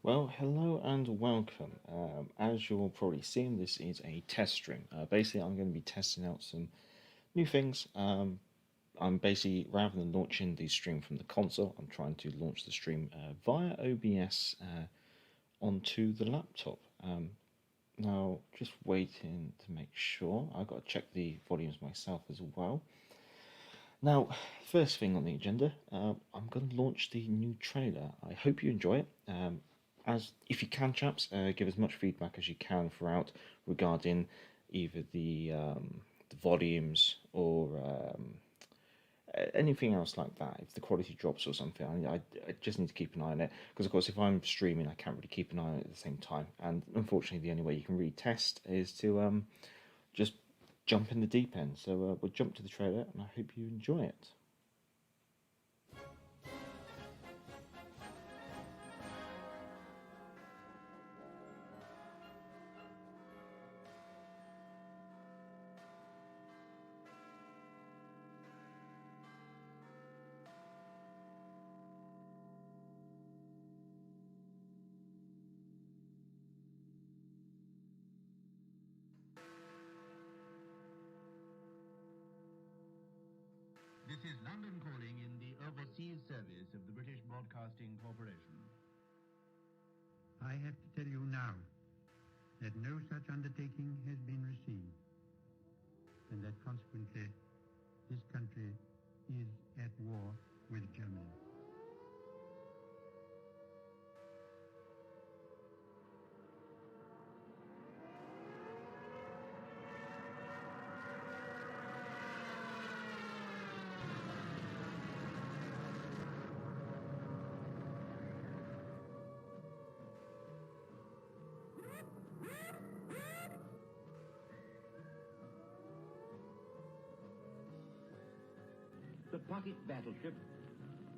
Well, hello and welcome. As you're probably seeing, this is a test stream. Basically, I'm going to be testing out some new things. I'm basically, rather than launching the stream from the console, I'm trying to launch the stream via OBS onto the laptop. Now, just waiting to make sure. I've got to check the volumes myself as well. Now, first thing on the agenda, I'm going to launch the new trailer. I hope you enjoy it. As if you can, chaps, give as much feedback as you can throughout regarding either the volumes or anything else like that. If the quality drops or something, I just need to keep an eye on it because, of course, if I'm streaming, I can't really keep an eye on it at the same time. And unfortunately, the only way you can really test is to just jump in the deep end. So we'll jump to the trailer, and I hope you enjoy it. This is London calling in the overseas service of the British Broadcasting Corporation. I have to tell you now that no such undertaking has been received, and that consequently this country is at war with Germany. The pocket battleship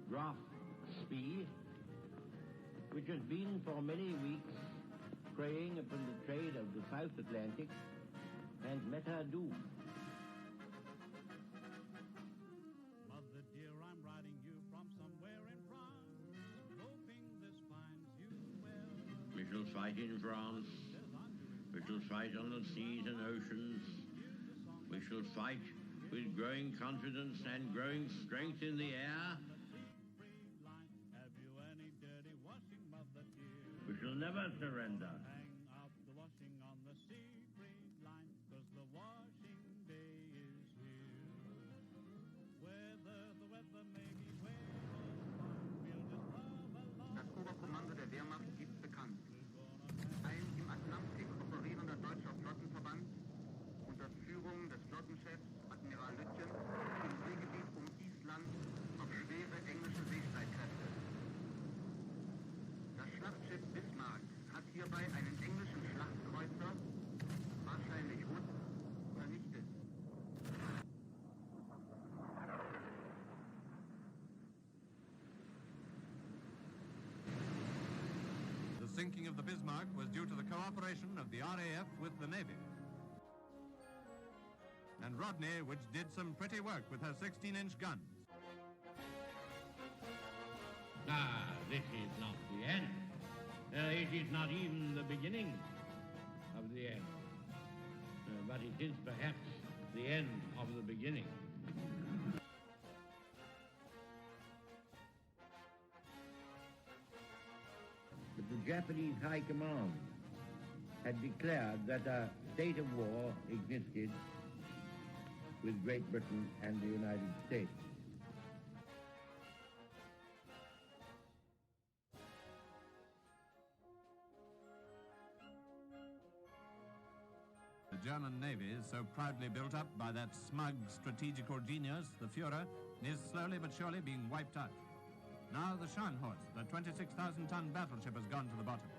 Graf Spee, which has been for many weeks preying upon the trade of the South Atlantic, and met her doom. Mother dear, I'm writing you from somewhere in France, hoping this finds you well. We shall fight in France. We shall fight on the seas and oceans. We shall fight with growing confidence and growing strength in the air. Have you any dirty washing, mother dear? We shall never surrender. Hang up the washing on the Siegfried line, 'cause the washing day is here. Whether the weather may be wet or fine, we'll just love along. Das Oberkommando der Wehrmacht gibt bekannt. Ein im Atlantik operierender deutscher Flottenverband unter Führung des Flottenchefs Admiral Lütjen im Seegebiet um Island auf schwere englische Seestreitkräfte. Das Schlachtschiff Bismarck hat hierbei einen englischen Schlachtkreuzer, wahrscheinlich Hood, vernichtet. The sinking of the Bismarck was due to the cooperation of the RAF with the Navy. And Rodney, which did some pretty work with her 16-inch guns. Ah, this is not the end. It is not even the beginning of the end. But it is perhaps the end of the beginning. But the Japanese High Command had declared that a state of war existed with Great Britain and the United States. The German Navy, so proudly built up by that smug strategical genius, the Führer, is slowly but surely being wiped out. Now the Scharnhorst, the 26,000-ton battleship, has gone to the bottom.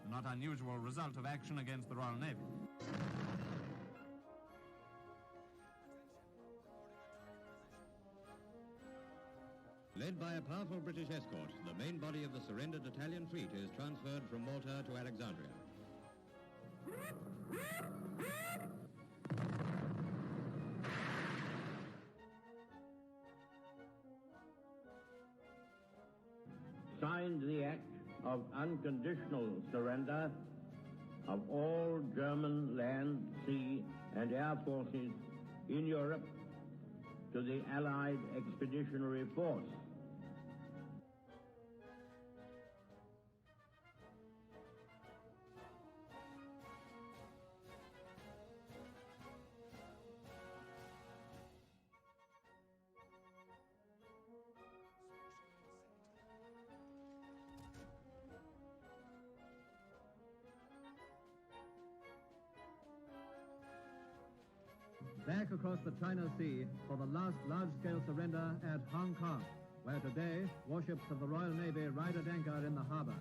A not unusual result of action against the Royal Navy. Led by a powerful British escort, the main body of the surrendered Italian fleet is transferred from Malta to Alexandria. Signed the act of unconditional surrender of all German land, sea, and air forces in Europe to the Allied Expeditionary Force. Back across the China Sea for the last large-scale surrender at Hong Kong, where today warships of the Royal Navy ride at anchor in the harbor.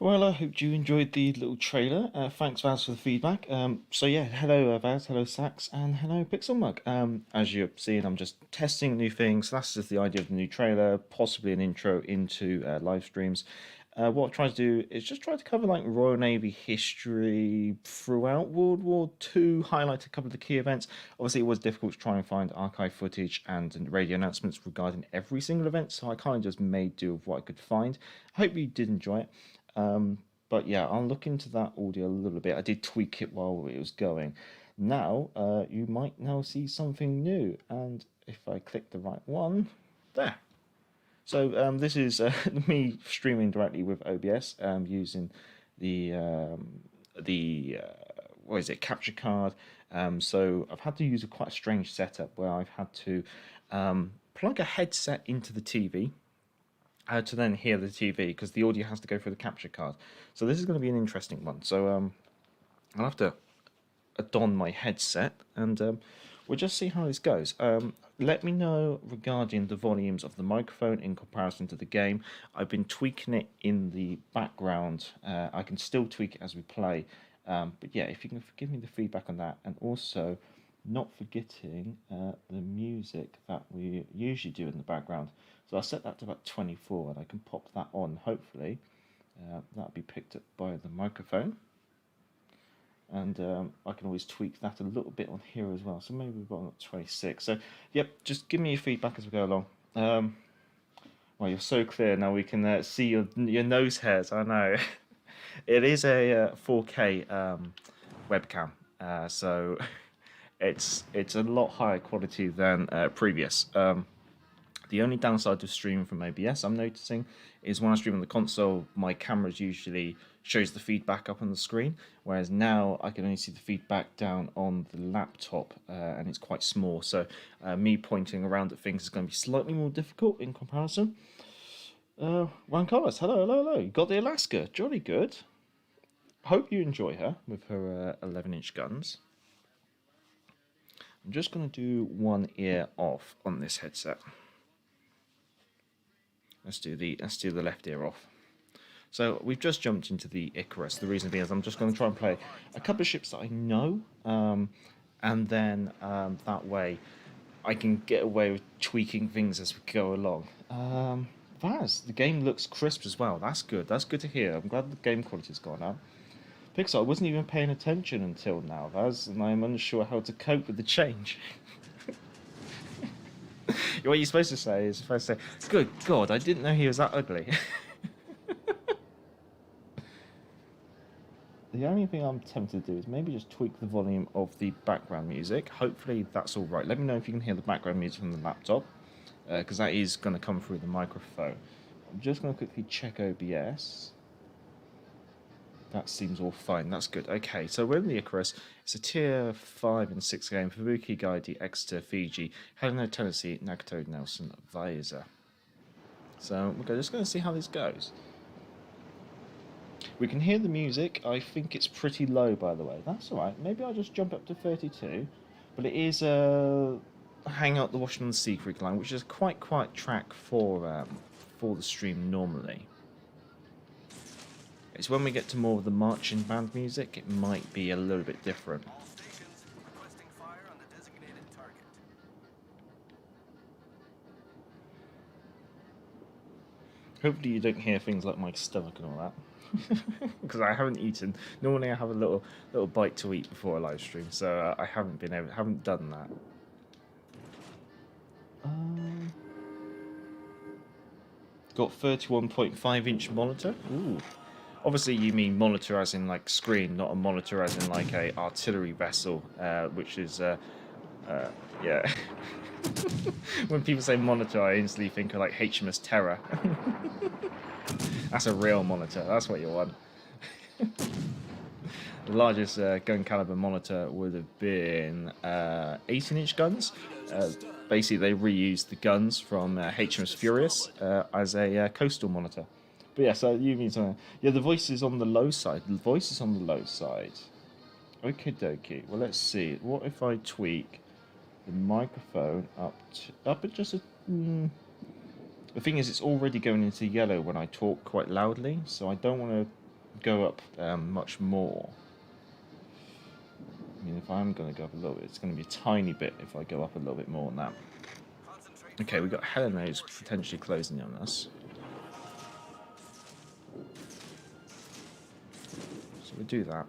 Well, I hope you enjoyed the little trailer. Thanks, Vaz, for the feedback. So yeah, hello, Vaz, hello, Sax, and hello, Pixel Mug. As you're seeing, I'm just testing new things. That's just the idea of the new trailer, possibly an intro into live streams. What I try to do is just try to cover like Royal Navy history throughout World War II, highlight a couple of the key events. Obviously, it was difficult to try and find archive footage and radio announcements regarding every single event, so I kind of just made do with what I could find. I hope you did enjoy it. But yeah, I'll look into that audio a little bit. I did tweak it while it was going. Now, you might now see something new. And if I click the right one, there. So this is me streaming directly with OBS using the what is it, capture card. So I've had to use quite a strange setup where I've had to plug a headset into the TV to then hear the TV, because the audio has to go through the capture card. So this is going to be an interesting one. So I'll have to don my headset and we'll just see how this goes. Let me know regarding the volumes of the microphone in comparison to the game. I've been tweaking it in the background. I can still tweak it as we play. But yeah, if you can give me the feedback on that, and also not forgetting the music that we usually do in the background. So I'll set that to about 24 and I can pop that on, hopefully. That'll be picked up by the microphone. And I can always tweak that a little bit on here as well. So maybe we've got 26. So, yep, just give me your feedback as we go along. Well, you're so clear now. We can see your nose hairs. I know. It is a 4K webcam, so it's a lot higher quality than previous. The only downside to streaming from OBS I'm noticing is when I stream on the console, my camera usually shows the feedback up on the screen, whereas now I can only see the feedback down on the laptop, and it's quite small. So me pointing around at things is going to be slightly more difficult in comparison. Juan Carlos, hello. You got the Alaska, jolly good. Hope you enjoy her with her 11-inch guns. I'm just going to do one ear off on this headset. Let's do the left ear off. So we've just jumped into the Icarus. The reason being is I'm just going to try and play a couple of ships that I know, and then that way I can get away with tweaking things as we go along. Vaz, the game looks crisp as well. That's good. That's good to hear. I'm glad the game quality's gone up. Pixar, I wasn't even paying attention until now, Vaz, and I'm unsure how to cope with the change. What you're supposed to say is, if I say, good God, I didn't know he was that ugly. The only thing I'm tempted to do is maybe just tweak the volume of the background music. Hopefully that's all right. Let me know if you can hear the background music from the laptop, because that is going to come through the microphone. I'm just going to quickly check OBS. That seems all fine. That's good. Okay, so we're in the Icarus. It's a tier 5 and 6 game. Fubuki, Gaidi, Exeter, Fiji, Helena, Tennessee, Nagato, Nelson, Visor. So we're just going to see how this goes. We can hear the music. I think it's pretty low, by the way. That's all right. Maybe I'll just jump up to 32. But it is hang out the Washington Sea Creek line, which is quite quiet track for the stream normally. It's when we get to more of the marching band music, it might be a little bit different. Hopefully you don't hear things like my stomach and all that. because I haven't eaten. Normally I have a little bite to eat before a live stream, so I haven't done that. Got 31.5-inch monitor. Ooh. Obviously you mean monitor as in like screen, not a monitor as in like a artillery vessel, which is yeah. When people say monitor, I instantly think of like HMS Terror. That's a real monitor. That's what you want. The largest gun caliber monitor would have been 18-inch guns. Basically, they reused the guns from HMS Furious as a coastal monitor. But yeah, so you mean something? Yeah, the voice is on the low side. The voice is on the low side. Okie dokie. Well, let's see. What if I tweak the microphone up at just a... The thing is, it's already going into yellow when I talk quite loudly, so I don't want to go up much more. I mean, if I'm going to go up a little bit, it's going to be a tiny bit if I go up a little bit more than that. Okay, we've got Helena who's potentially closing on us. So we'll do that,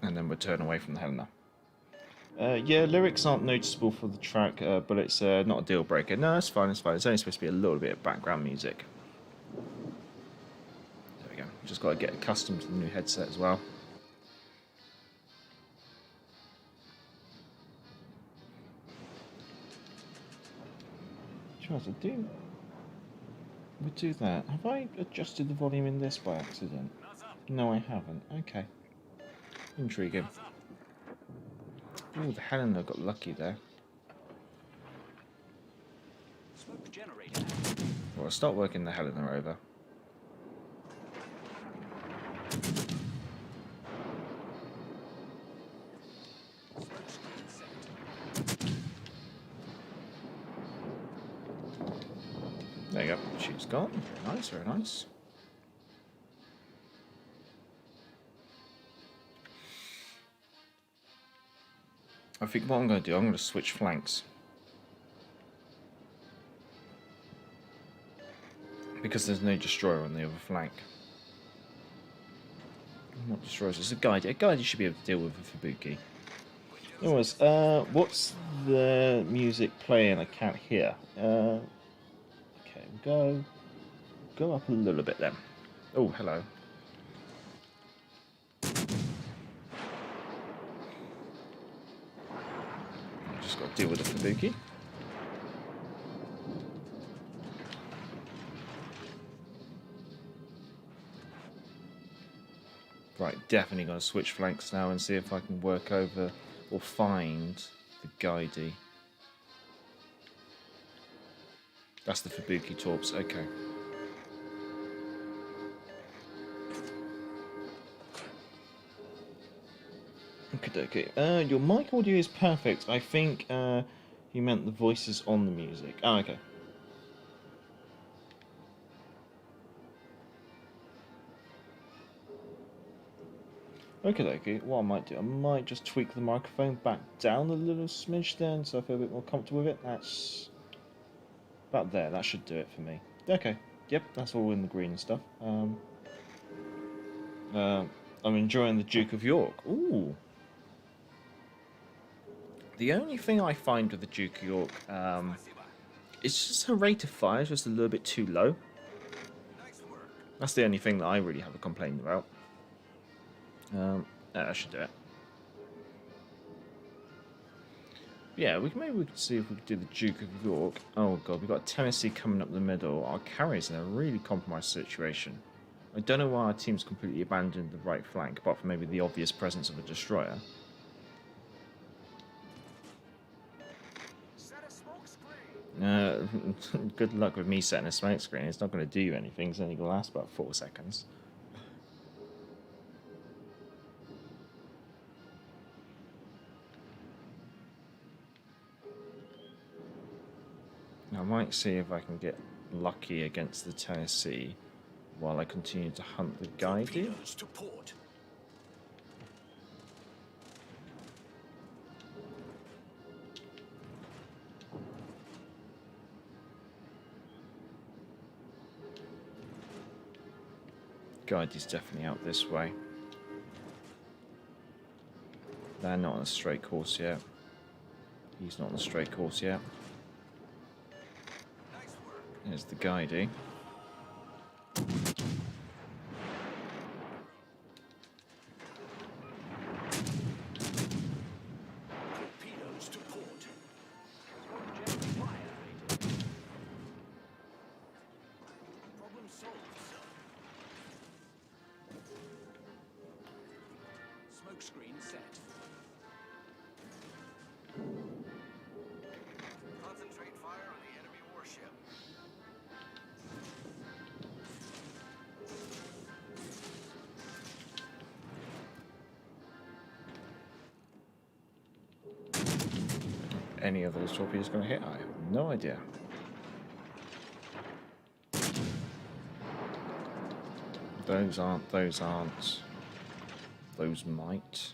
and then we'll turn away from the Helena. Yeah, lyrics aren't noticeable for the track, but it's not a deal breaker. No, it's fine, it's fine. It's only supposed to be a little bit of background music. There we go. Just got to get accustomed to the new headset as well. Try to do. We'll do that. Have I adjusted the volume in this by accident? No, I haven't. Okay. Intriguing. Oh, the Helena got lucky there. Well, I'll start working the Helena over. There you go. She's gone. Very nice, very nice. I think what I'm going to do, I'm going to switch flanks. Because there's no destroyer on the other flank. What destroyers? It's a guide. A guide you should be able to deal with a Fubuki. Anyways, what's the music playing? I can't hear. Okay, we'll go up a little bit then. Oh, hello. Just got to deal with the Fubuki. Right, definitely going to switch flanks now and see if I can work over or find the Guidey. That's the Fubuki Torps, okay. Okay. Your mic audio is perfect. I think you meant the voices on the music. Oh, okay. Okay. What I might do, I might just tweak the microphone back down a little smidge then, so I feel a bit more comfortable with it. That's about there. That should do it for me. Okay. Yep, that's all in the green and stuff. I'm enjoying the Duke of York. Ooh. The only thing I find with the Duke of York, it's just her rate of fire is just a little bit too low. That's the only thing that I really have a complaint about. That should do it. Yeah, maybe we could see if we could do the Duke of York. Oh god, we've got Tennessee coming up the middle. Our carrier's in a really compromised situation. I don't know why our team's completely abandoned the right flank, apart from maybe the obvious presence of a destroyer. Good luck with me setting a smoke screen. It's not going to do you anything. It's only going to last about 4 seconds. I might see if I can get lucky against the Tennessee while I continue to hunt the Guidey. guide is definitely out this way. They're not on a straight course yet. He's not on a straight course yet. There's the guidey. Screen set. Concentrate fire on the enemy warship. Any of those torpedoes going to hit? I have no idea. Those aren't. Those aren't. Those might.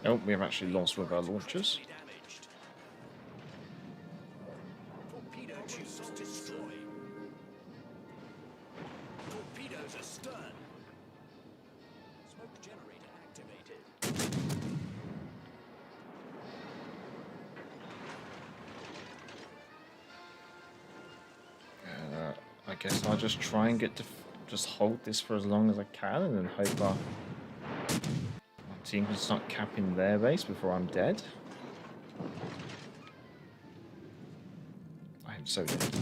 Oh, we have actually lost one of our launchers. Torpedo tubes destroyed. Torpedoes astern. Smoke generator activated. I guess I'll just try and get to just hold this for as long as I can, and then hope our team can start capping their base before I'm dead. I am so dead.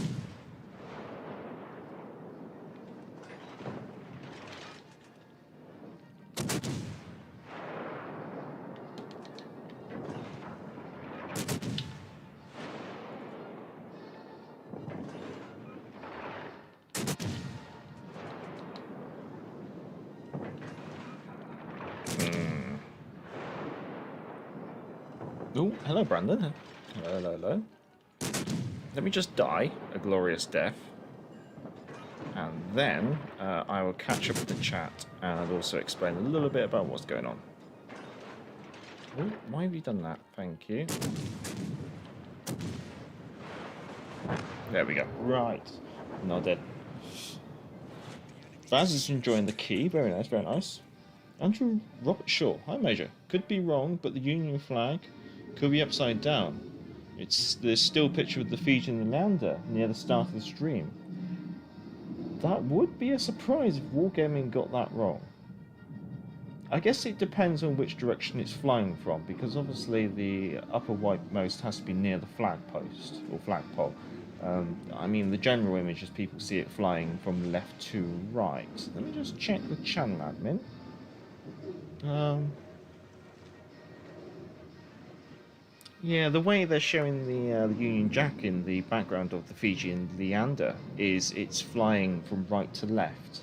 Oh, hello, Brandon. Hello, hello, hello. Let me just die a glorious death. And then I will catch up with the chat and also explain a little bit about what's going on. Oh, why have you done that? Thank you. There we go. Right. Not dead. Baz is enjoying the key. Very nice, very nice. Andrew Robert Shaw. Hi, Major. Could be wrong, but the Union flag could be upside down. There's still a picture of the Fijian and Lander near the start of the stream. That would be a surprise if Wargaming got that wrong. I guess it depends on which direction it's flying from, because obviously the upper rightmost has to be near the flag post or flagpole. I mean, the general image is people see it flying from left to right. Let me just check the channel admin. Yeah, the way they're showing the Union Jack in the background of the Fijian Leander is it's flying from right to left.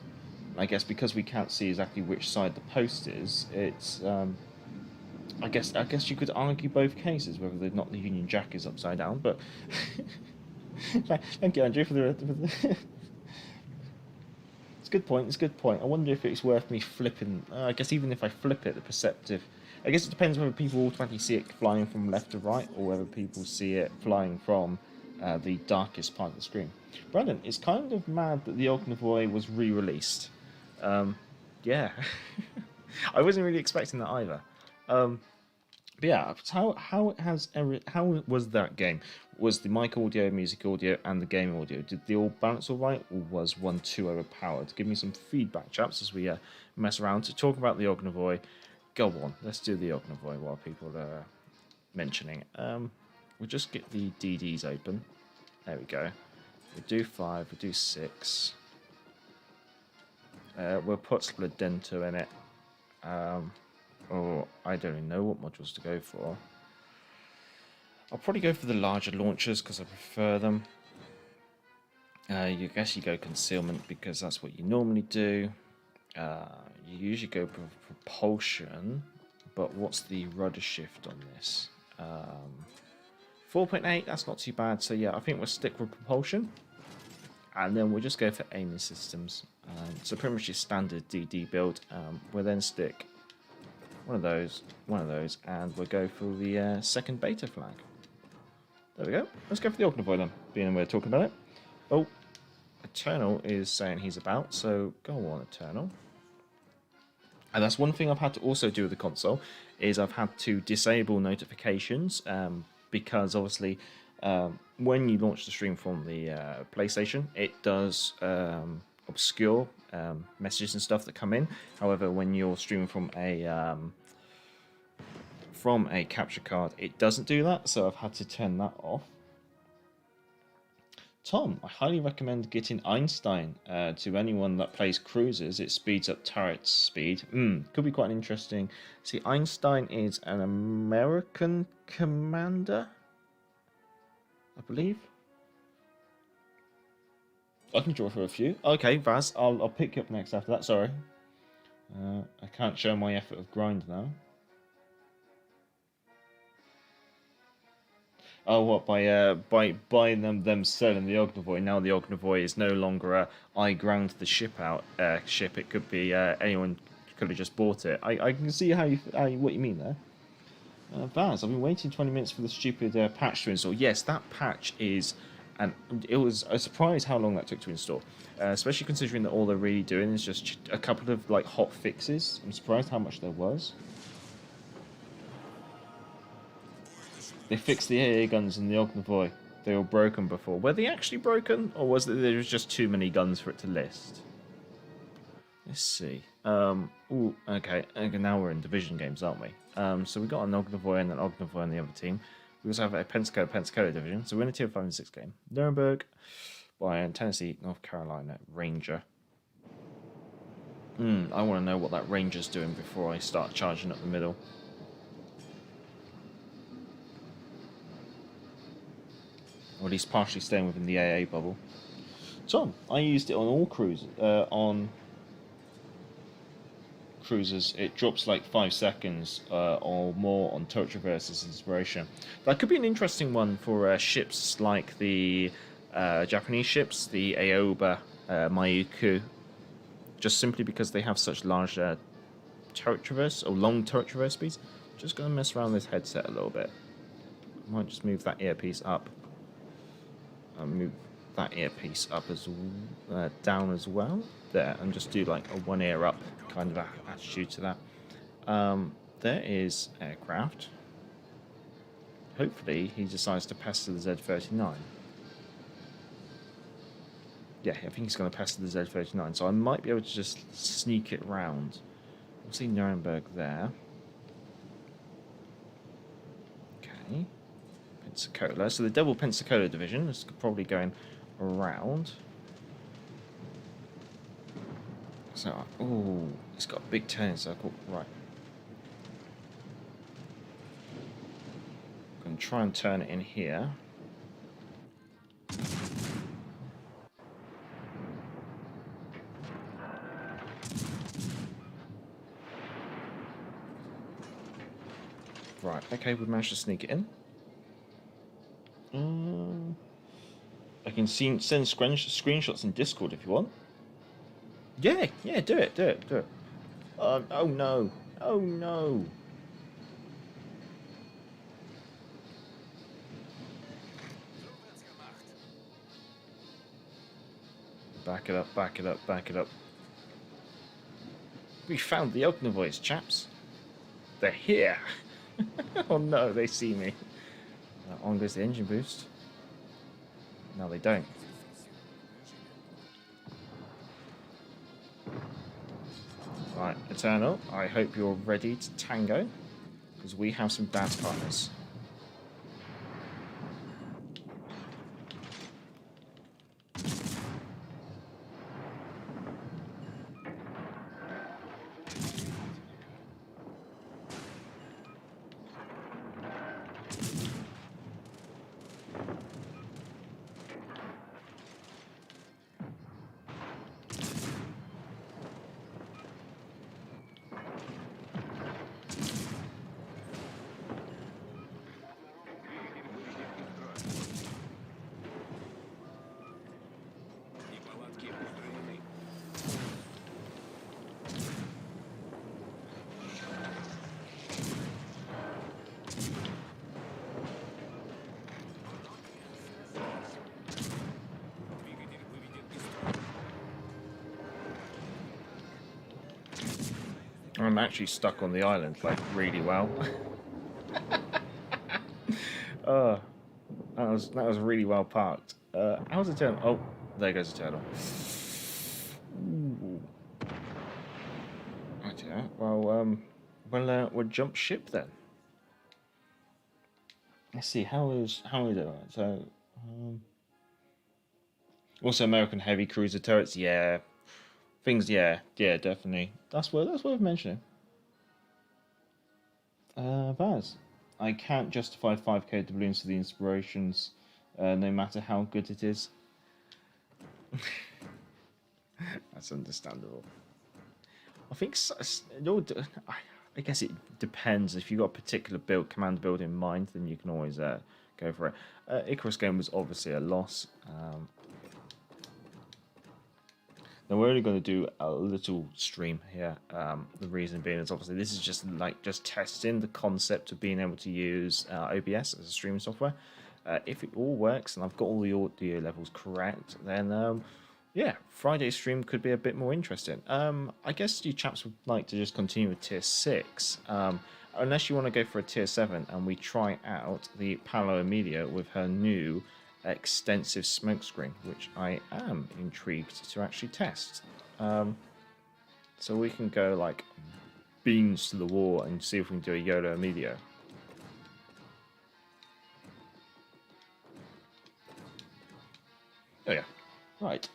I guess because we can't see exactly which side the post is, it's I guess you could argue both cases whether or not the Union Jack is upside down. But thank you, Andrew, for the It's a good point. It's a good point. I wonder if it's worth me flipping. I guess even if I flip it, the perceptive. I guess it depends whether people automatically see it flying from left to right, or whether people see it flying from the darkest part of the screen. Brandon, it's kind of mad that the Ognovoy was re-released. Yeah, I wasn't really expecting that either. But yeah, how was that game? Was the mic audio, music audio, and the game audio, did they all balance all right, or was one too overpowered? Give me some feedback, chaps, as we mess around to talk about the Ognovoy. Go on, let's do the Ognovoy while people are mentioning it. We'll just get the DDs open. There we go. We'll do 5, we'll do 6. We'll put Splendento in it. Or I don't even know what modules to go for. I'll probably go for the larger launchers because I prefer them. You guess you go concealment because that's what you normally do. You usually go for propulsion, but what's the rudder shift on this? 4.8, that's not too bad. So yeah, I think we'll stick with propulsion. and then we'll just go for aiming systems. So pretty much your standard DD build. We'll then stick one of those, and we'll go for the second beta flag. There we go. Let's go for the Ognivoy then, being we're talking about it. Oh, Eternal is saying he's about, so go on, Eternal. And that's one thing I've had to also do with the console, is I've had to disable notifications, because obviously when you launch the stream from the PlayStation, it does obscure messages and stuff that come in. However, when you're streaming from a capture card, it doesn't do that, so I've had to turn that off. Tom, I highly recommend getting Einstein to anyone that plays cruisers. It speeds up turret speed. Could be quite interesting. See, Einstein is an American commander, I believe. I can draw for a few. Okay, Vaz, I'll pick you up next after that. Sorry, I can't show my effort of grind now. Oh, what, by them selling the Ognivoy? Now the Ognivoy is no longer a I ground the ship out ship. It could be anyone could have just bought it. I can see what you mean there. Vaz, I've been waiting 20 minutes for the stupid patch to install. Yes, that patch is, and it was a surprise how long that took to install. Especially considering that all they're really doing is just a couple of like hot fixes. I'm surprised how much there was. They fixed the AA guns in the Ognivoy. They were broken before. Were they actually broken? Or was it there was just too many guns for it to list? Let's see. Ooh, okay. Now we're in division games, aren't we? So we got an Ognivoy and an Ognivoy on the other team. We also have a Pensacola division. So we're in a tier 5 and 6 game. Nuremberg, Bayern, Tennessee, North Carolina, Ranger. I want to know what that Ranger's doing before I start charging up the middle. Or at least partially staying within the AA bubble. Tom, I used it on all cruisers. On cruisers, it drops like 5 seconds or more on turret traverses inspiration. That could be an interesting one for ships like the Japanese ships, the Aoba, Mayuku, just simply because they have such large turret traverse or long turret traverse speeds. Just gonna mess around this headset a little bit. I might just move that earpiece up. Move that earpiece up as down as well there, and just do like a one ear up kind of attitude to that. There is aircraft. Hopefully he decides to pass to the Z39. Yeah, I think he's going to pass to the Z39, so I might be able to just sneak it round. We'll see Nuremberg there. Okay. Pensacola. So the double Pensacola division is probably going around. So, oh, it's got a big turning circle. Right. I'm going to try and turn it in here. Right, okay, we've managed to sneak it in. I can send screenshots in Discord if you want. Yeah, do it. Oh no. Back it up. We found the Ognivoys, chaps. They're here. Oh no, they see me. On goes the engine boost. No, they don't. Right, Eternal, I hope you're ready to tango, because we have some dance partners. I'm actually stuck on the island, like, really well. Oh, that was really well parked. How's the turtle? Oh, there goes the turtle. Ooh. Right, yeah. Well, we'll jump ship then. Let's see how we doing. So, also American heavy cruiser turrets. Yeah, things. Yeah, definitely. That's worth mentioning. Vaz, I can't justify 5K doubloons to the inspirations, no matter how good it is. That's understandable. I think I guess it depends. If you've got a particular command build in mind, then you can always go for it. Icarus game was obviously a loss. Now we're only going to do a little stream here. The reason being is obviously this is just testing the concept of being able to use OBS as a streaming software. If it all works and I've got all the audio levels correct, then yeah, Friday's stream could be a bit more interesting. I guess you chaps would like to just continue with tier 6, unless you want to go for a tier 7 and we try out the Paolo Emilia with her new extensive smokescreen, which I am intrigued to actually test. So we can go like beans to the wall and see if we can do a Yoda Emilia. Oh yeah. Right.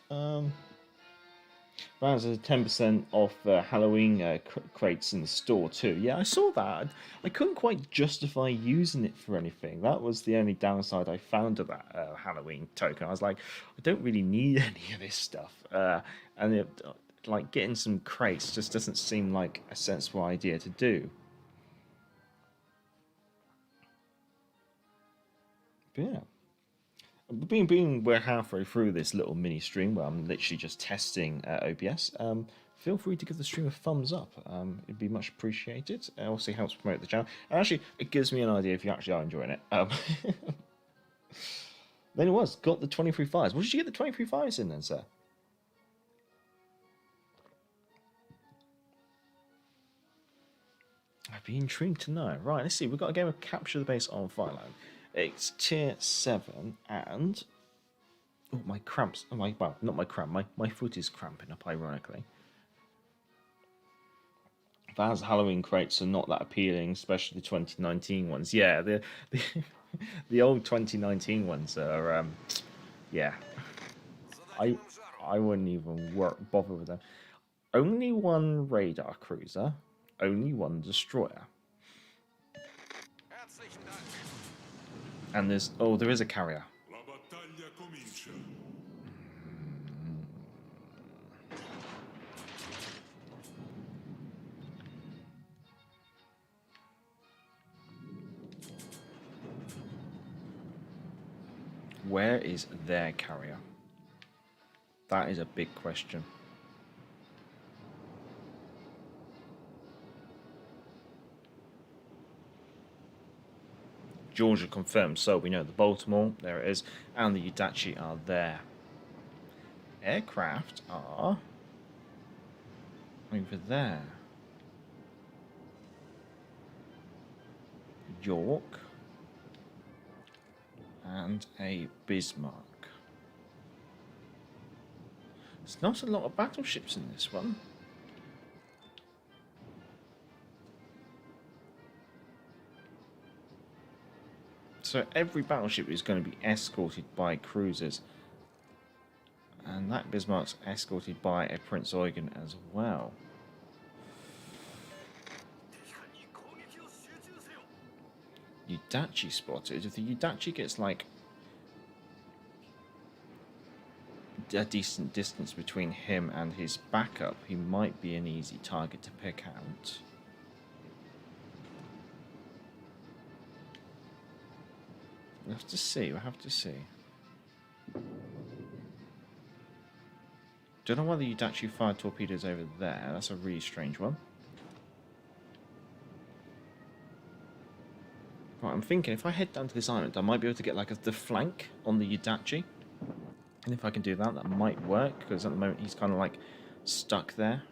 There's a 10% off Halloween crates in the store too. Yeah, I saw that. I couldn't quite justify using it for anything. That was the only downside I found of that Halloween token. I was like, I don't really need any of this stuff. Like getting some crates just doesn't seem like a sensible idea to do. But yeah. Being we're halfway through this little mini stream where I'm literally just testing OBS, feel free to give the stream a thumbs up. It'd be much appreciated. It also helps promote the channel. And actually, it gives me an idea if you actually are enjoying it. Then it was, got the 23 fires. What did you get the 23 fires in then, sir? I'd be intrigued to know. Right, let's see. We've got a game of Capture the Base on Fireline. It's tier 7 and... Oh, my cramps. Oh, well, not my cramp. My foot is cramping up, ironically. Vaz Halloween crates are not that appealing, especially the 2019 ones. Yeah, the old 2019 ones are... yeah. I wouldn't even bother with them. Only one radar cruiser. Only one destroyer. And there is a carrier. Where is their carrier? That is a big question. Georgia confirmed, so we know the Baltimore, there it is, and the Udachi are there. Aircraft are over there. York and a Bismarck. There's not a lot of battleships in this one. So every battleship is going to be escorted by cruisers. And that Bismarck's escorted by a Prince Eugen as well. Udachi spotted. If the Udachi gets like a decent distance between him and his backup, he might be an easy target to pick out. We'll have to see. Don't know why the Udachi fired torpedoes over there. That's a really strange one. Right, I'm thinking if I head down to this island, I might be able to get like the flank on the Udachi. And if I can do that, that might work, because at the moment he's kind of like stuck there.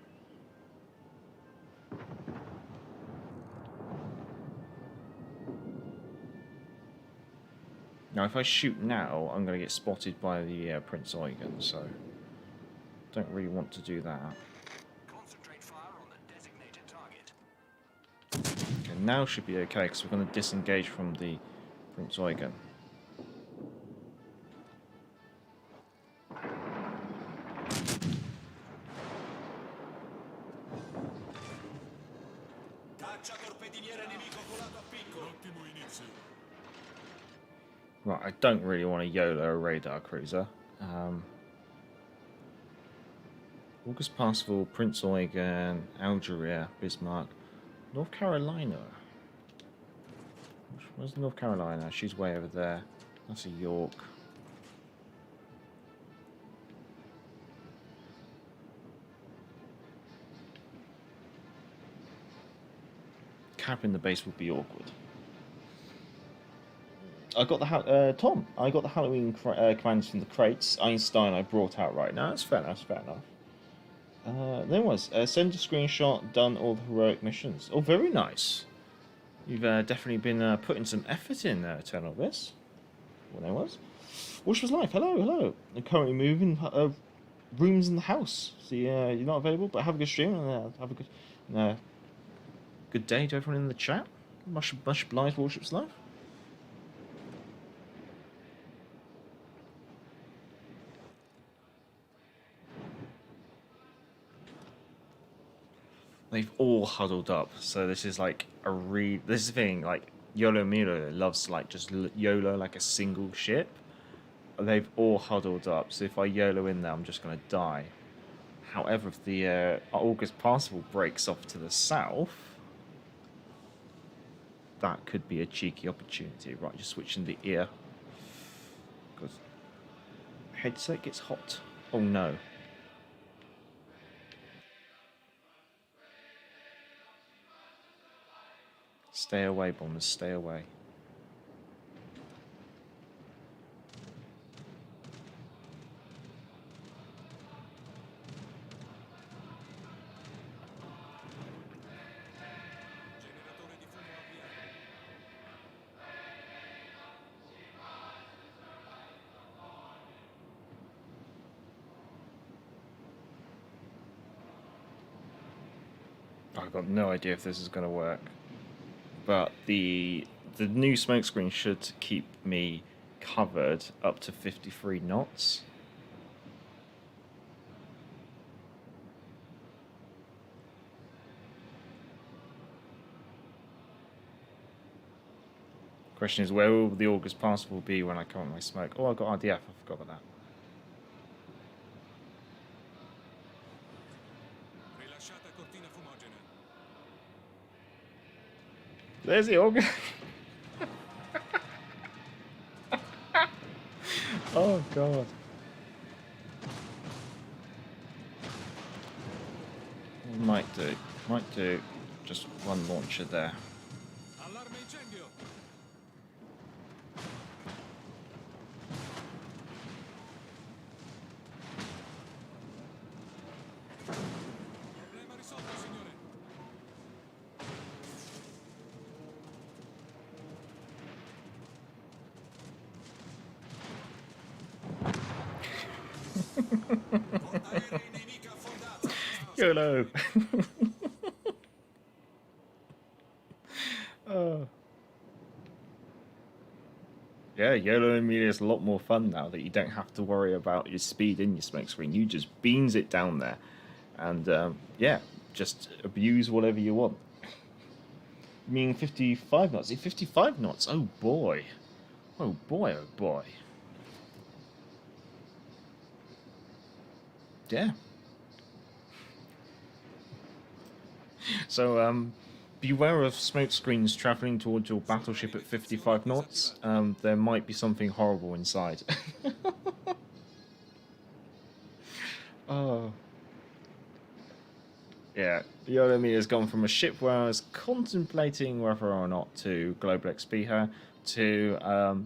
Now, if I shoot now, I'm going to get spotted by the Prince Eugen, so don't really want to do that. Concentrate fire on the designated target. Okay, now should be okay, because we're going to disengage from the Prince Eugen. Right, I don't really want to YOLO a radar cruiser. August Parsifal, Prince Eugen, Algeria, Bismarck, North Carolina. Where's North Carolina? She's way over there. That's a York. Capping the base would be awkward. I got the Tom. I got the Halloween commands from the crates. Einstein I brought out right now. That's fair enough. Fair enough. There was send a screenshot. Done all the heroic missions. Oh, very nice. You've definitely been putting some effort in Eternal Abyss. Well, there was. Wish was life. Hello, hello. I'm currently moving rooms in the house. So you're not available, but have a good stream and have a good day to everyone in the chat. Much obliged, Worship's life. They've all huddled up, so this is like this is the thing, like YOLO Milo loves to like just YOLO like a single ship. They've all huddled up, so if I YOLO in there, I'm just gonna die. However, if the August Parsifal breaks off to the south, that could be a cheeky opportunity. Right, just switching the ear. Because headset gets hot. Oh no. Stay away, bombers, stay away. I've got no idea if this is going to work. But the new smokescreen should keep me covered up to 53 knots. Question is, where will the August Parsifal be when I come on my smoke? Oh, I got RDF. I forgot about that. There's the August. Oh god. Might do. Just one launcher there. YOLO. Yeah, YOLO Amelia is a lot more fun now that you don't have to worry about your speed in your smoke screen. You just beans it down there. And yeah, just abuse whatever you want. Meaning 55 knots. 55 knots? Oh boy. Oh boy, oh boy. Yeah. So, beware of smoke screens traveling towards your battleship at 55 knots. There might be something horrible inside. Oh. Yeah, Yodomi has gone from a ship where I was contemplating whether or not to global XP her to,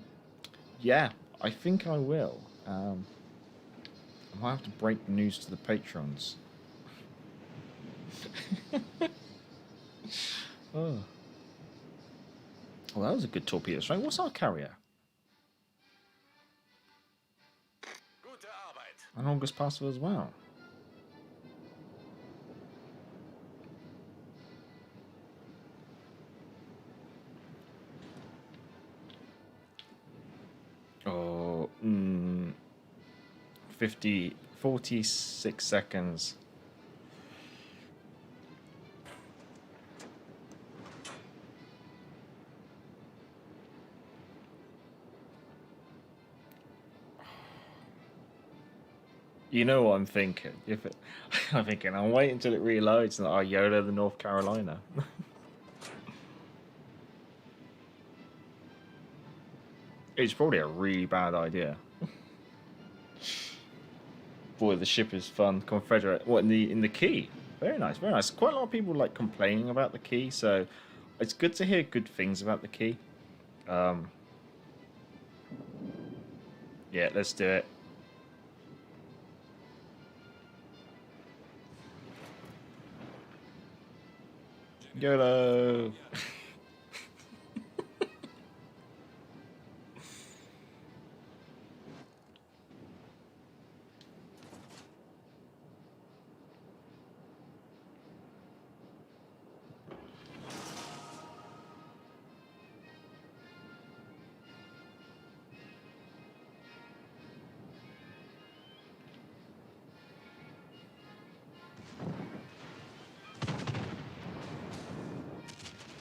yeah, I think I will. I might have to break the news to the patrons. Oh. Well, that was a good torpedo strike. What's our carrier? And August Password as well. Oh, 46 seconds. You know what I'm thinking? I'm thinking, I'll wait until it reloads and I'll YOLO the North Carolina. It's probably a really bad idea. Boy, the ship is fun. Confederate. What in the key? Very nice, very nice. Quite a lot of people like complaining about the key, so it's good to hear good things about the key. Yeah, let's do it. YOLO.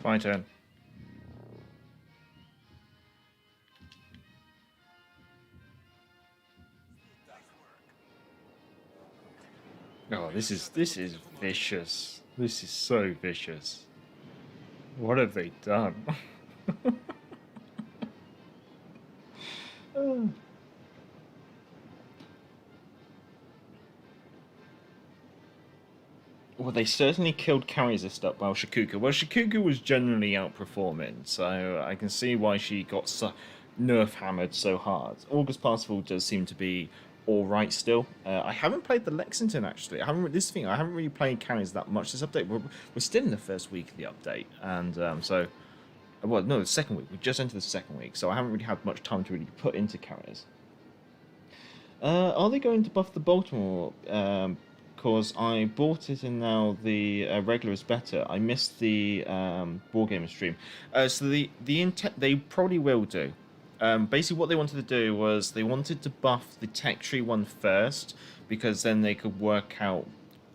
My turn. Oh, this is vicious. This is so vicious. What have they done? Oh. Well, they certainly killed carries this up while Shikuku. Well, Shikuku was generally outperforming, so I can see why she got nerf hammered so hard. August Parsifal does seem to be all right still. I haven't played the Lexington actually. I haven't really played carries that much this update. We're still in the first week of the update, and well, no, the second week. We just entered the second week, so I haven't really had much time to really put into carries. Are they going to buff the Baltimore? Because I bought it and now the regular is better. I missed the Wargamer stream. So they probably will do. Basically, what they wanted to do was they wanted to buff the tech tree one first, because then they could work out.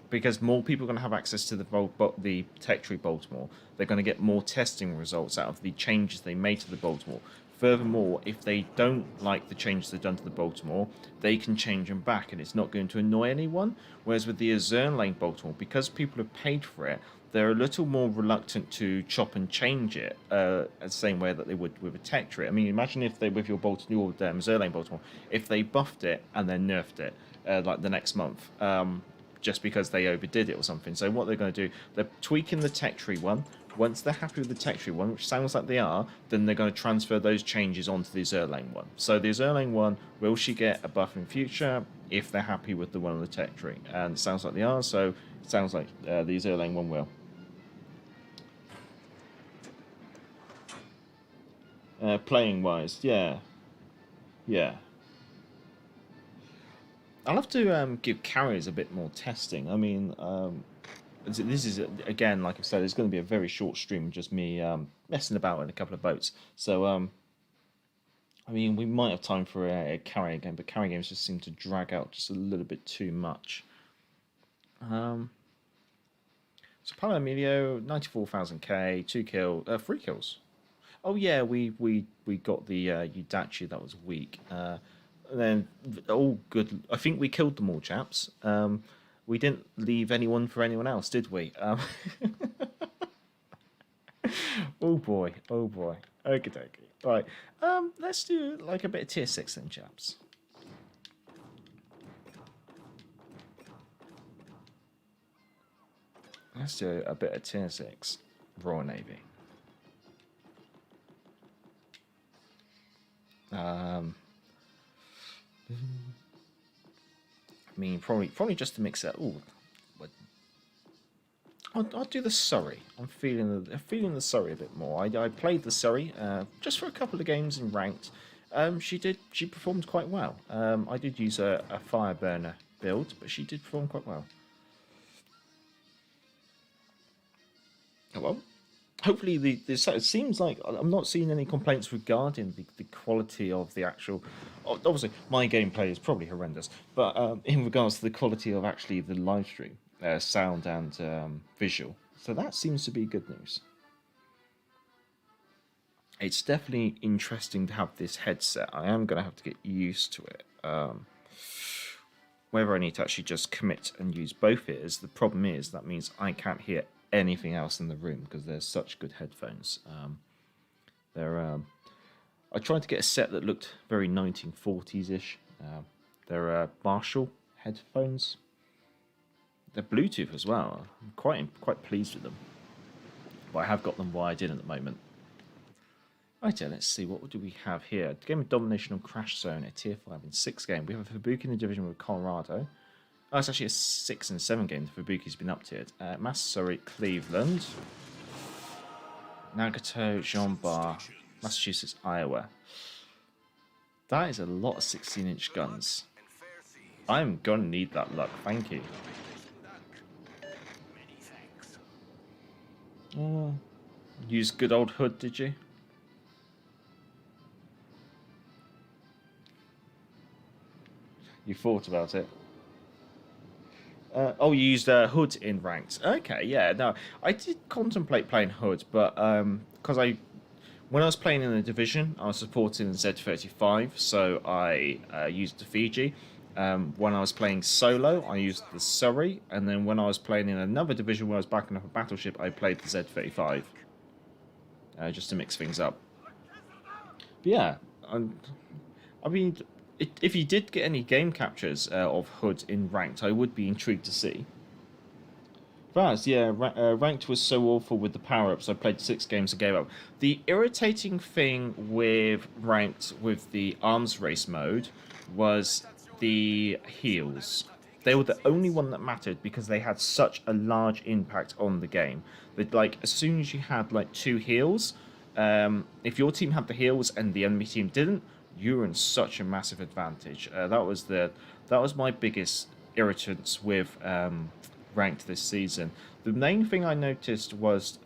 Because more people are going to have access to the tech tree Baltimore, they're going to get more testing results out of the changes they made to the Baltimore. Furthermore, if they don't like the changes they've done to the Baltimore, they can change them back and it's not going to annoy anyone. Whereas with the Azurn Lane Baltimore, because people have paid for it, they're a little more reluctant to chop and change it the same way that they would with a tech tree. I mean, imagine if they, with your Azurn Lane Baltimore, if they buffed it and then nerfed it like the next month. Just because they overdid it or something. So what they're going to do, they're tweaking the tech tree one. Once they're happy with the tech tree one, which sounds like they are, then they're going to transfer those changes onto the Zerlane one. So the Zerlane one, will she get a buff in future if they're happy with the one on the tech tree? And it sounds like they are, so it sounds like the Zerlane one will. Playing wise, yeah. Yeah. I'll have to give carriers a bit more testing. I mean, this is, again, like I said, it's going to be a very short stream, just me messing about in a couple of boats. So, I mean, we might have time for a carrier game, but carrier games just seem to drag out just a little bit too much. So, Paolo Emilio, 94,000k, 3 kills. Oh yeah, we got the Udachi, that was weak. And then all good. I think we killed them all, chaps. We didn't leave anyone for anyone else, did we? Oh boy, oh boy. Okie dokie. Right. Let's do like a bit of tier 6 then, chaps. Let's do a bit of tier 6 Royal Navy. I mean, probably just to mix it. Oh, I'll do the Surrey. I'm feeling the Surrey a bit more. I played the Surrey just for a couple of games in ranked, She did. She performed quite well. I did use a fire burner build, but she did perform quite well. Oh, well, hopefully it seems like I'm not seeing any complaints regarding the quality of the actual. Obviously, my gameplay is probably horrendous, but in regards to the quality of actually the live stream, sound and visual, so that seems to be good news. It's definitely interesting to have this headset. I am going to have to get used to it. Whether I need to actually just commit and use both ears, the problem is that means I can't hear anything else in the room because they're such good headphones. I tried to get a set that looked very 1940s-ish. They're Marshall headphones. They're Bluetooth as well. I'm quite pleased with them. But I have got them wired in at the moment. Right, let's see, what do we have here? Game of Domination on Crash Zone, a Tier 5 in 6 game. We have a Fubuki in the division with Colorado. Oh, it's actually a 6 and 7 game. The Fubuki's been up-tiered. Massasoit, Cleveland. Nagato, Jean Bar, Massachusetts, Iowa. That is a lot of 16-inch guns. I'm gonna need that luck, thank you. Use good old Hood, did you? You thought about it. Oh, you used Hood in ranked. Okay, yeah. No, I did contemplate playing Hood, but because when I was playing in the division, I was supporting the Z35, so I used the Fiji. When I was playing solo, I used the Surrey, and then when I was playing in another division where I was backing up a battleship, I played the Z35, just to mix things up. But yeah, I mean, if you did get any game captures of Hood in ranked, I would be intrigued to see. But yeah, ranked was so awful with the power-ups. I played 6 games and gave up. The irritating thing with ranked with the arms race mode was the heals. They were the only one that mattered because they had such a large impact on the game. That like as soon as you had like 2 heals, if your team had the heals and the enemy team didn't, you were in such a massive advantage. That was my biggest irritants with ranked this season. The main thing I noticed was,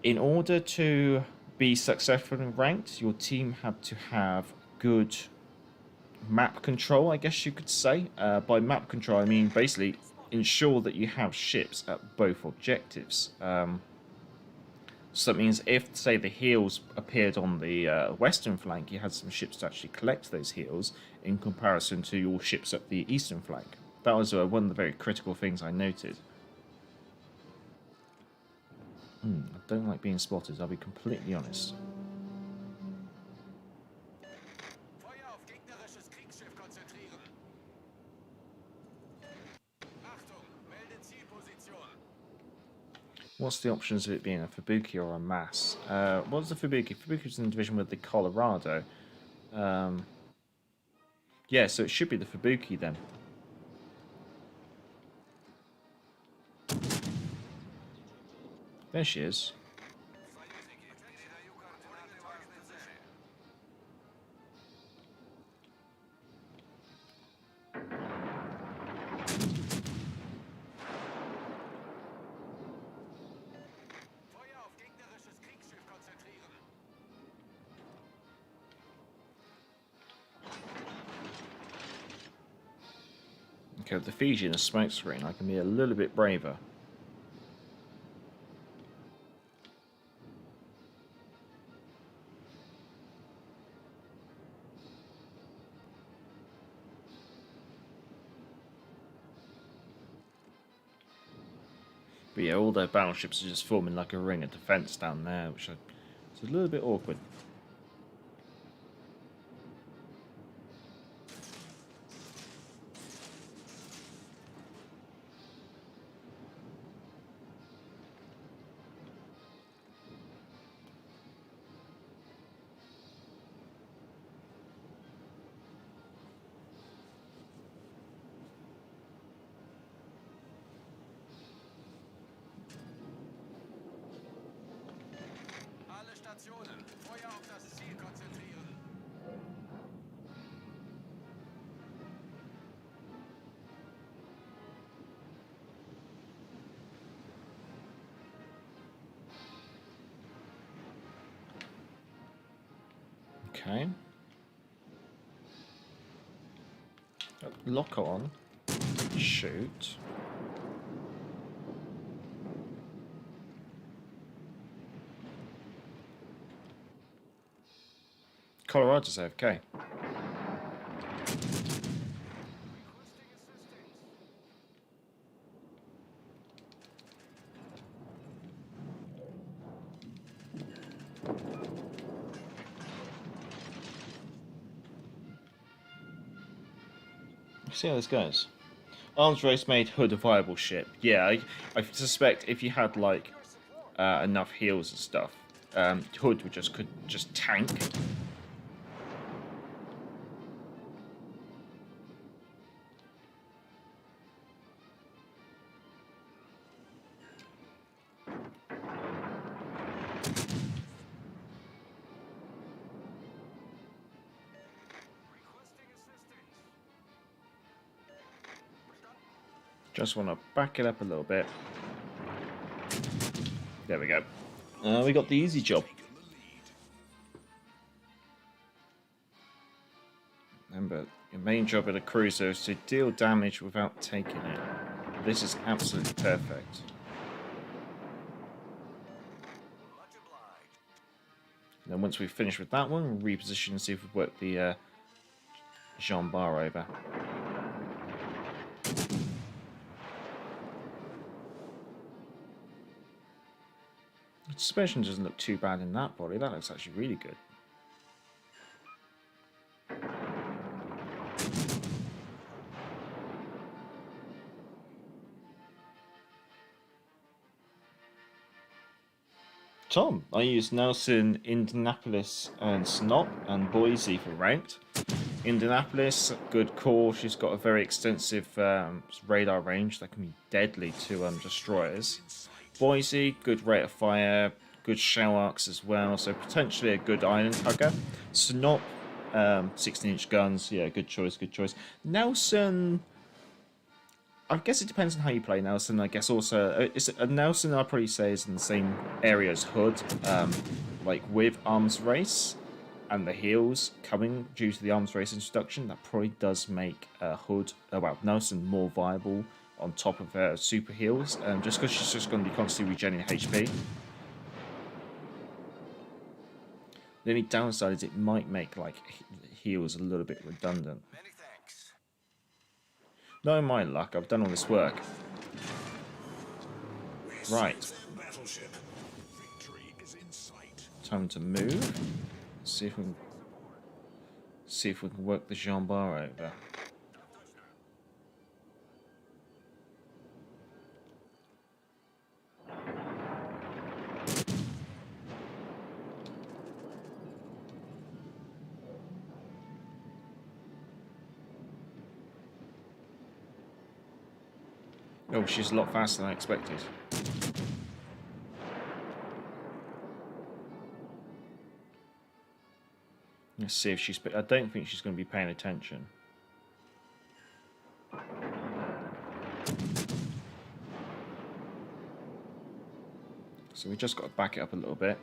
in order to be successful in ranked, your team had to have good map control, I guess you could say. By map control, I mean basically ensure that you have ships at both objectives. So that means if, say, the heals appeared on the western flank, you had some ships to actually collect those heals in comparison to your ships at the eastern flank. That was one of the very critical things I noted. I don't like being spotted, I'll be completely honest. What's the options of it being a Fubuki or a Mass? What's the Fubuki? Fubuki's in the division with the Colorado. Yeah, so it should be the Fubuki then. There she is. Okay, with the Fiji and the smoke screen, I can be a little bit braver. But yeah, all their battleships are just forming like a ring of defence down there, which is a little bit awkward. Okay. Lock on. Shoot. Colorado's AFK. See how this goes. Arms race made Hood a viable ship. Yeah, I suspect if you had like enough heals and stuff, Hood would could just tank. Just want to back it up a little bit. There we go. We got the easy job. Remember, your main job at a cruiser is to deal damage without taking it. This is absolutely perfect. Then once we finish with that one, we'll reposition and see if we work the Jean Bar over. Suspension doesn't look too bad in that body. That looks actually really good. Tom, I used Nelson, Indianapolis, and Snot, and Boise for ranked. Indianapolis, good core. She's got a very extensive radar range that can be deadly to destroyers. Boise, good rate of fire, good shell arcs as well, so potentially a good island hugger. Snot, 16-inch guns, yeah, good choice, good choice. Nelson, I guess it depends on how you play Nelson. I guess also, Nelson I'd probably say is in the same area as Hood, like with Arms Race and the heals coming due to the Arms Race introduction, that probably does make Hood, well, Nelson more viable on top of her super heals, just because she's just going to be constantly regenerating HP. The only downside is it might make like heals a little bit redundant. Many thanks. No, my luck, I've done all this work. Right. Battleship. Victory is in sight. Time to move. See if we can work the Jean Bar over. Oh, she's a lot faster than I expected. Let's see if she's... I don't think she's going to be paying attention. So we just got to back it up a little bit.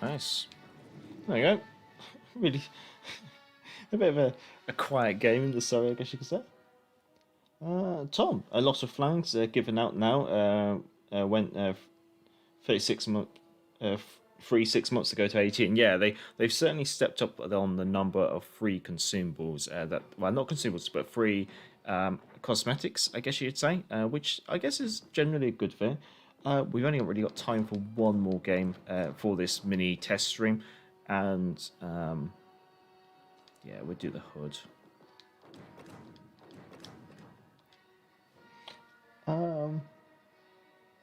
Nice. There you go. Really, a bit of a quiet game in the story, I guess you could say. Tom, a lot of flanks given out now. Went 36 months, 6 months ago to 18. Yeah, they've certainly stepped up on the number of free consumables. Not consumables, but free cosmetics, I guess you'd say, which I guess is generally a good thing. We've only really got time for one more game for this mini test stream, and yeah, we'll do the Hood.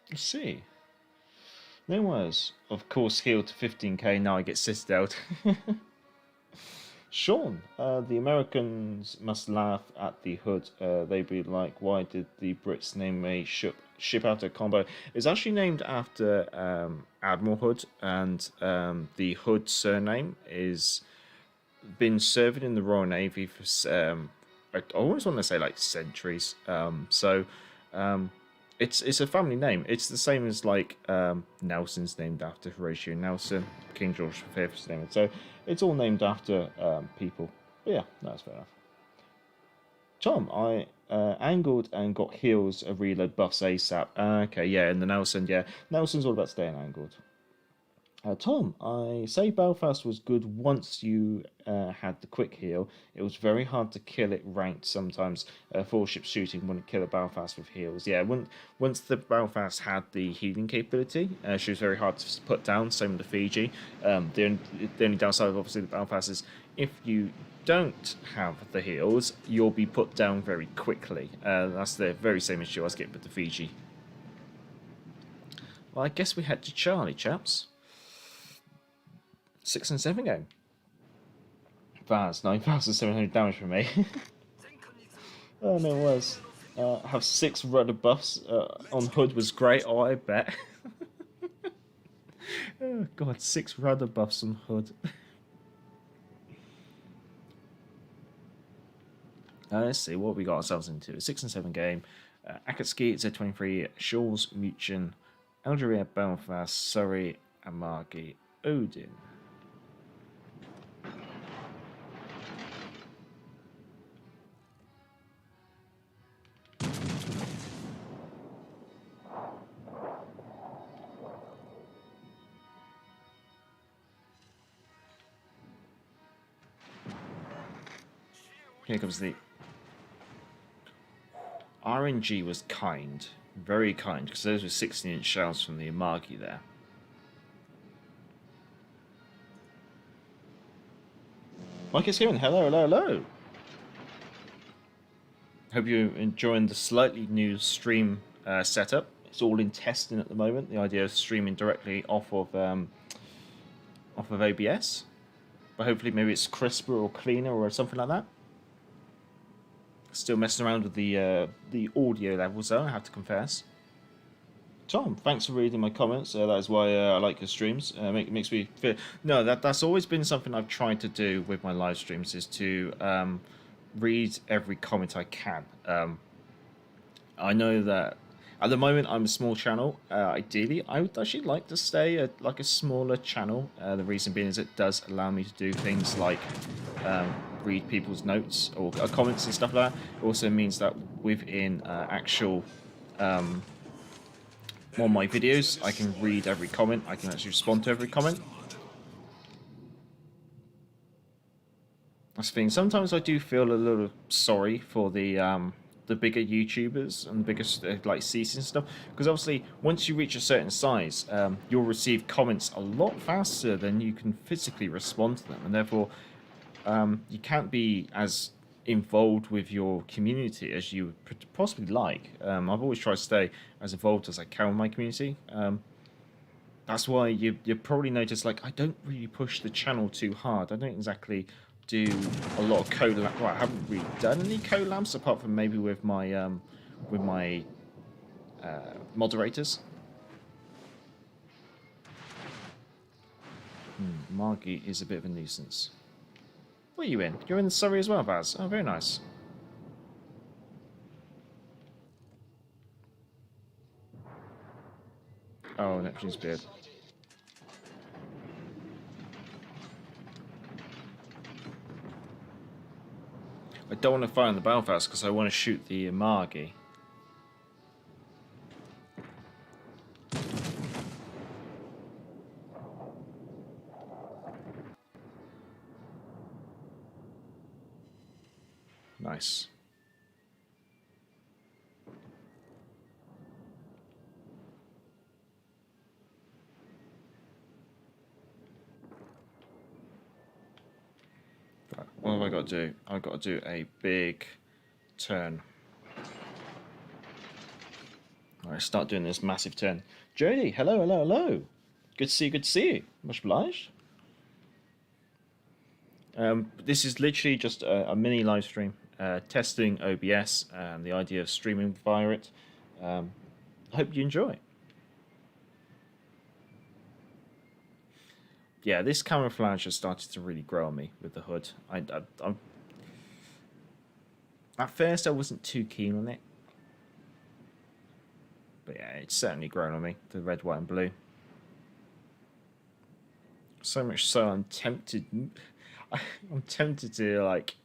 Let's see. There was, of course, healed to 15k. Now I get Citadel. Sean, the Americans must laugh at the Hood. They'd be like, why did the Brits name a ship after combo? It's actually named after Admiral Hood, and the Hood surname is been serving in the Royal Navy for I always want to say like centuries. It's a family name. It's the same as like Nelson's named after Horatio Nelson, King George V's name. So it's all named after people. But yeah, that's fair enough. Tom, I angled and got heels of reload buffs ASAP. Okay, yeah, and the Nelson, yeah. Nelson's all about staying angled. Tom, I say Belfast was good once you had the quick heal. It was very hard to kill it ranked sometimes. Four ship shooting wouldn't kill a Belfast with heals. Yeah, once the Belfast had the healing capability, she was very hard to put down. Same with the Fiji. The only downside of obviously the Belfast is if you don't have the heals, you'll be put down very quickly. That's the very same issue I was getting with the Fiji. Well, I guess we head to Charlie, chaps. 6 and 7 game. Vaz, 9,700 damage from me. Oh no, it was. Have 6 rudder buffs on Hood was great. Oh, I bet. Oh god, 6 rudder buffs on Hood. Let's see what we got ourselves into. 6 and 7 game. Akatsuki, Z23, Shawls, Muchen, Algeria, Belfast, Surrey, Amagi, Odin. Here comes the RNG was kind, very kind, because those were 16-inch shells from the Amagi there. Mike is Kevin, hello, hello, hello. Hope you're enjoying the slightly new stream setup. It's all in testing at the moment. The idea of streaming directly off of OBS, but hopefully maybe it's crisper or cleaner or something like that. Still messing around with the audio levels though, I have to confess. Tom, thanks for reading my comments. That is why I like your streams. Makes me feel... No, that's always been something I've tried to do with my live streams, is to read every comment I can. I know that at the moment I'm a small channel. Ideally, I would actually like to stay at like a smaller channel. The reason being is it does allow me to do things like read people's notes or comments and stuff like that. It also means that within actual one of my videos, I can read every comment. I can actually respond to every comment. That's the thing. Sometimes I do feel a little sorry for the bigger YouTubers and the biggest like CCs and stuff, because obviously once you reach a certain size, you'll receive comments a lot faster than you can physically respond to them, and therefore you can't be as involved with your community as you would possibly like. I've always tried to stay as involved as I can with my community. That's why you probably notice, like, I don't really push the channel too hard. I don't exactly do a lot of collabs. Well, I haven't really done any collabs apart from maybe with my moderators. Margie is a bit of a nuisance. What are you in? You're in Surrey as well, Vaz. Oh, very nice. Oh, Neptune's beard. I don't want to fire on the Belfast because I want to shoot the Margie. Nice. Right, what have I got to do? I've got to do a big turn. Alright, start doing this massive turn. Jody, hello, hello, hello. Good to see you, good to see you. Much obliged. This is literally just a mini live stream testing OBS and the idea of streaming via it. I hope you enjoy. Yeah, this camouflage has started to really grow on me with the hood. At first, I wasn't too keen on it. But yeah, it's certainly grown on me, the red, white, and blue. So much so, I'm tempted to, like,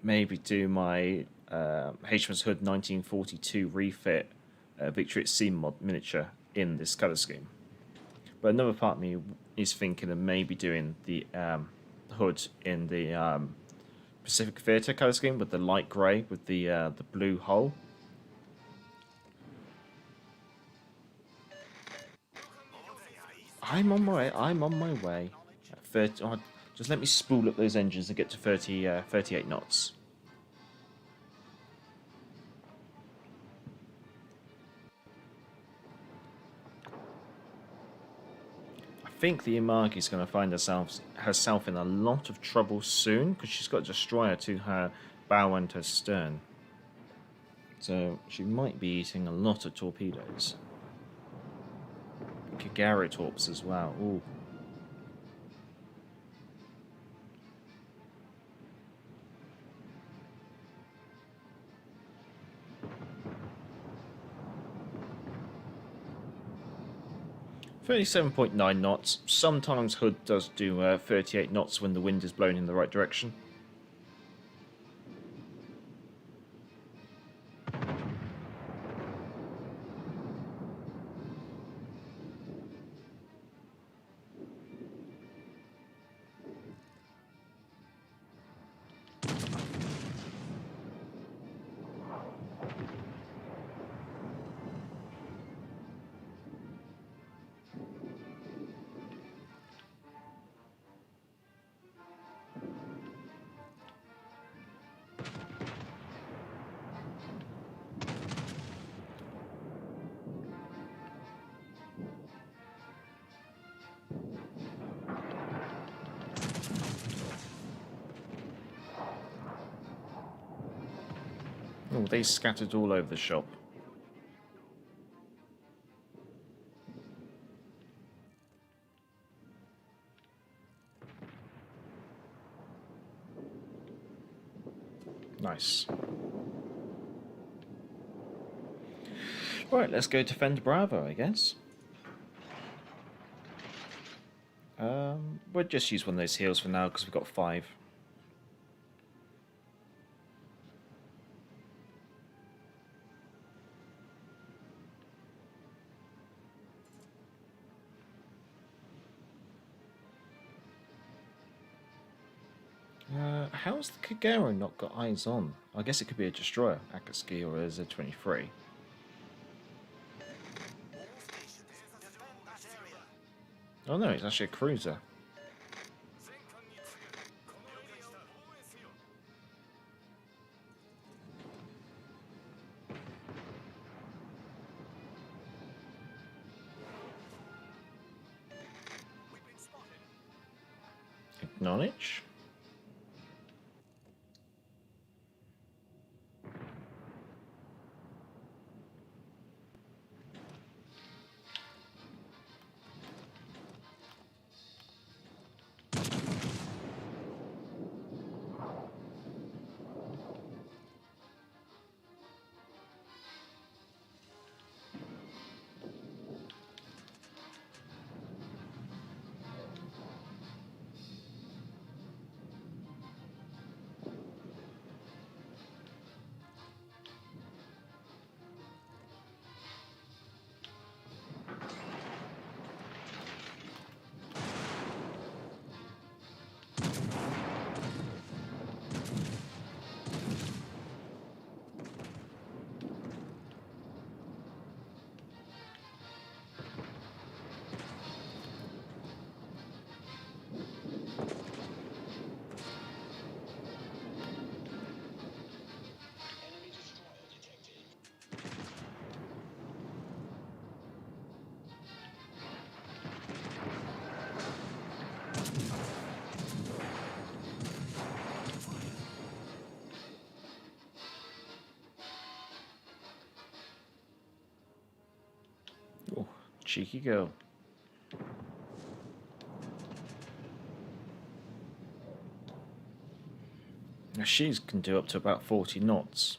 maybe do my HMS Hood 1942 refit Victory at Sea mod miniature in this colour scheme. But another part of me is thinking of maybe doing the hood in the Pacific Theatre colour scheme with the light grey with the blue hull. I'm on my way. Just let me spool up those engines and get to 38 knots. I think the Imagi is going to find herself in a lot of trouble soon because she's got a destroyer to her bow and her stern. So she might be eating a lot of torpedoes. Kagero torps as well. Ooh. .9 knots. Sometimes Hood does do 38 knots when the wind is blowing in the right direction. Oh, they scattered all over the shop. Nice. Right, let's go defend Bravo, I guess. We'll just use one of those heals for now because we've got 5. How's the Kagero not got eyes on? I guess it could be a destroyer, Akatsuki or a Z-23. Oh no, it's actually a cruiser. Acknowledge. Oh, cheeky girl. Now she can do up to about 40 knots.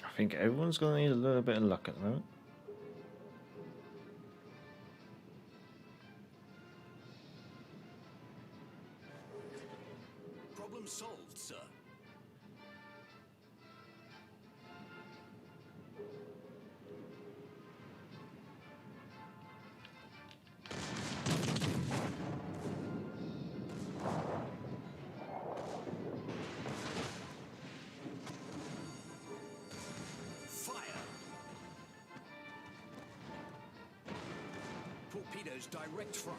I think everyone's going to need a little bit of luck at the moment. Problem solved, sir. Torpedoes direct front.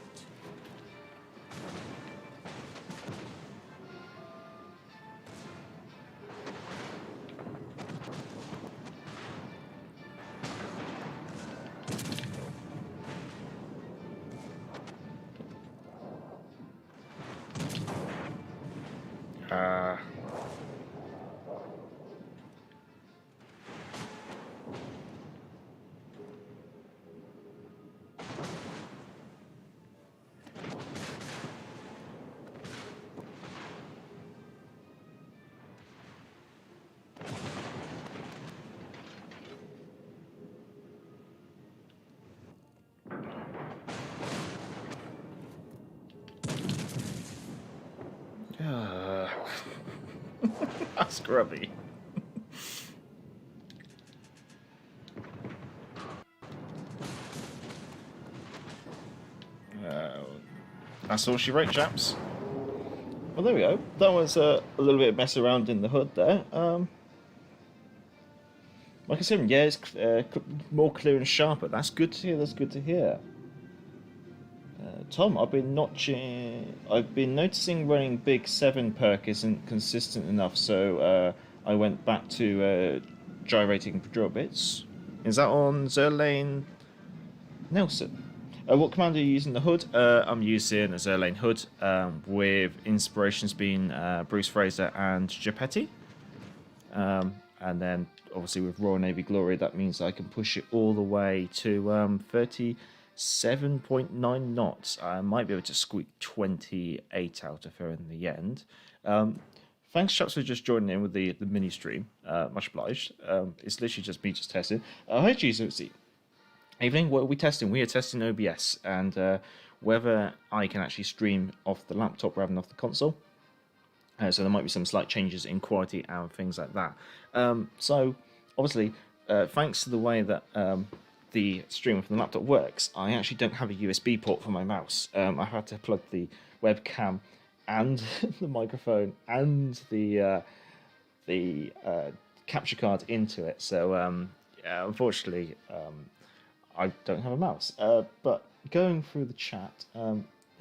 That's grubby. That's all she wrote, chaps. Well, there we go. That was a little bit of mess around in the hood there. Like I said, yeah, it's more clear and sharper. That's good to hear. That's good to hear. Tom, I've been noticing running Big 7 perk isn't consistent enough, so I went back to gyrating drill bits. Is that on Zerlane Nelson? What command are you using the hood? I'm using a Zerlane hood with inspirations being Bruce Fraser and Gepetti. And then obviously with Royal Navy Glory, that means I can push it all the way to 37.9 knots. I might be able to squeak 28 out of her in the end. Thanks, chaps, for just joining in with the mini stream. Much obliged. It's literally just me just testing. Hi, Jesus. Evening, what are we testing? We are testing OBS and whether I can actually stream off the laptop rather than off the console. So there might be some slight changes in quality and things like that. So obviously, thanks to the way that the stream from the laptop works, I actually don't have a USB port for my mouse. I had to plug the webcam and the microphone and the capture card into it. So unfortunately, I don't have a mouse. But going through the chat,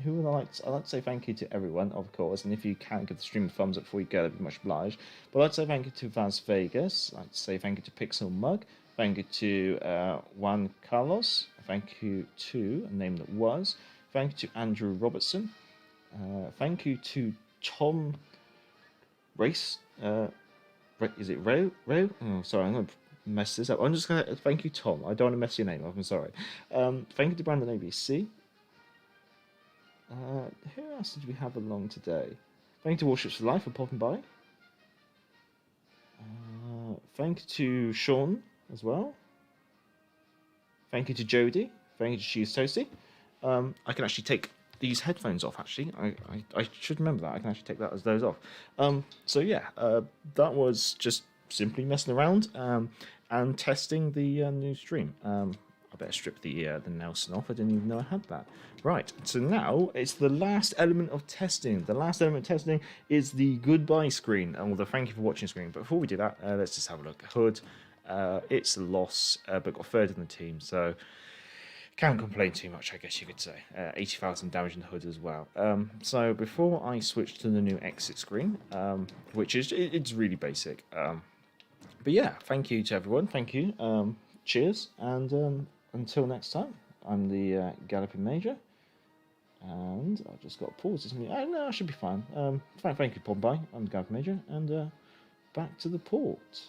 who would I like to? I'd like to say thank you to everyone, of course, and if you can give the stream a thumbs up before you go, that'd be much obliged. But I'd like to say thank you to Vaz Vegas. I'd like to say thank you to Pixel Mug. Thank you to Juan Carlos. Thank you to a name that was. Thank you to Andrew Robertson. Thank you to Tom Race. Is it Ro? Ro? Oh, sorry, I'm going to mess this up. I'm just going to thank you, Tom. I don't want to mess your name up. I'm sorry. Thank you to Brandon ABC. Who else did we have along today? Thank you to Warships for Life for popping by. Thank you to Sean as well. Thank you to Jody. Thank you to Cheese Toasty. I can actually take these headphones off, actually. I should remember that. I can actually take those off. So yeah, that was just simply messing around and testing the new stream. I better strip the Nelson off. I didn't even know I had that. Right, so now it's the last element of testing. The last element of testing is the goodbye screen, or the thank you for watching screen. But before we do that, let's just have a look. Hood, it's a loss, but got third in the team, so can't complain too much, I guess you could say. 80,000 damage in the hood as well. So before I switch to the new exit screen, which is it's really basic. But yeah, thank you to everyone. Thank you. Cheers, and until next time, I'm the Galloping Major, and I've just got to pause this. No, I should be fine. Thank you, Bob. Bye. I'm the Galloping Major, and back to the port.